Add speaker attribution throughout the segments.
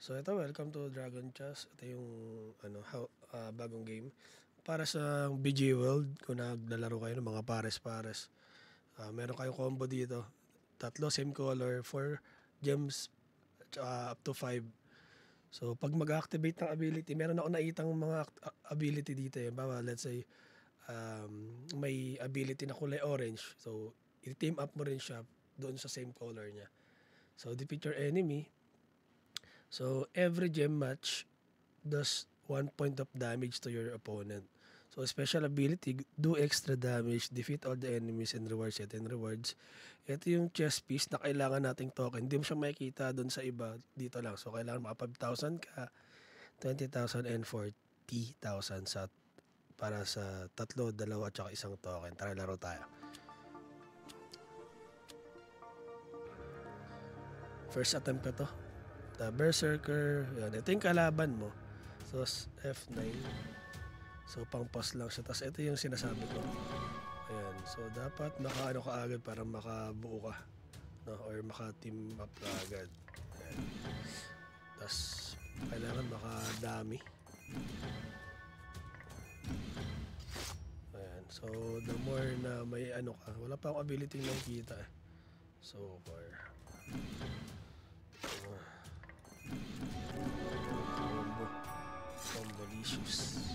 Speaker 1: So ito, welcome to Dragon Chess. Ito yung bagong game. Para sa BG World, kung naglalaro kayo ng mga pares-pares. Meron kayong combo dito. Tatlo, same color, 4 gems, up to 5. So pag mag-activate ng ability, meron ako naitang mga ability dito. Bawa, let's say, may ability na kulay orange. So, i-team up mo rin siya doon sa same color niya. So, defeat your enemy. So, every gem match does 1 point of damage to your opponent. So, special ability, do extra damage, defeat all the enemies and rewards it and rewards. Ito yung chess piece na kailangan nating token. Hindi mo siya makikita doon sa iba, dito lang. So, kailangan maka 5,000 ka, 20,000 and 40,000 para sa tatlo, dalawa, at isang token. Tara, laro tayo. First attempt ko to. The Berserker, yan. Ito yung kalaban mo. So, F9. So, pang-pause lang siya. Tapos, ito yung sinasabi ko. Ayan. So, dapat maka-ano ka agad para makabuo ka. No? Or maka-team up ka agad. Ayan. Tapos, kailangan makadami. Ayan. So, the more na may ano ka, wala pa akong ability na nakikita eh. So far. Combolicious.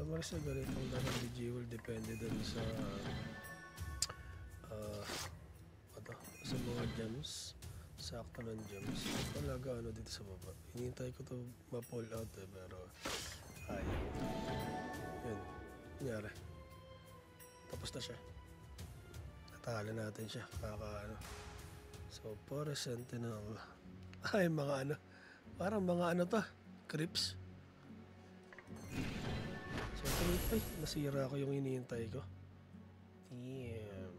Speaker 1: Maris na ganitong larang BG World depende dun sa sa mga gems. Sakto ng gems. Talaga ano dito sa baba. Hinihintay ko to ma-pull out eh, pero ayaw. Yun. Nangyari. Tapos na siya. Natalo natin siya. So, Forest Sentinel. Ay, mga ano. Parang mga ano to. Creeps. So, ay, nasira ko yung hinihintay ko. Damn.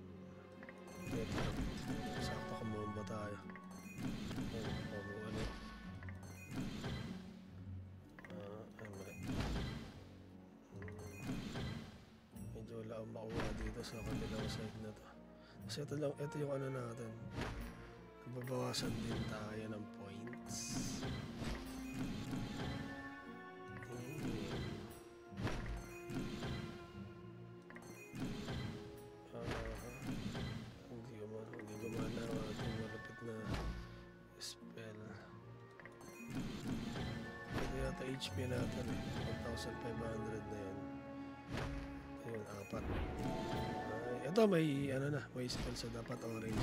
Speaker 1: Sakto kumomba tayo. Ano. Ay, mali. Medyo wala akong makuha dito sa kanilang side na to. Kasi ito yung ano natin. Babawasan din tayo ng points. Hindi gumana ang ating malapit na spell. Ito yata HP natin eh. 1,500 na yan. Ito yung 4. Ito may may spell sa dapat orange.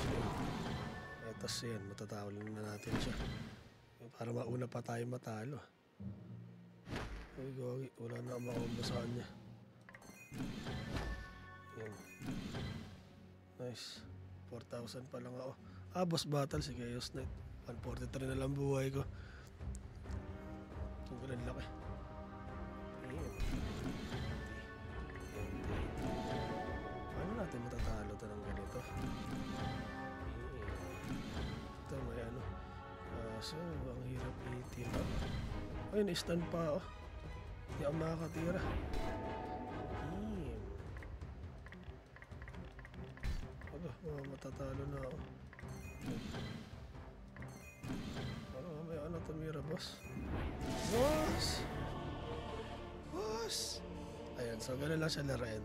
Speaker 1: Tapos yan, matatawalin na natin siya. Para mauna pa tayo matalo. Ay, gogi. Wala na akong makombo sa kanya. Yan. Nice. 4,000 pa lang ako. Boss battle si Chaos Knight. 143 na lang buhay ko. Tungkol ang laki. Ayan. Paano natin matatalo ito ng ganito? Ito may ano. So, ang hirap i-team up. Ay, na-stun pa ako. Hindi ako makakatira. Matatalo na ako. May ano tumira, boss. Boss! Ayan, so gano'n lang siya laruin.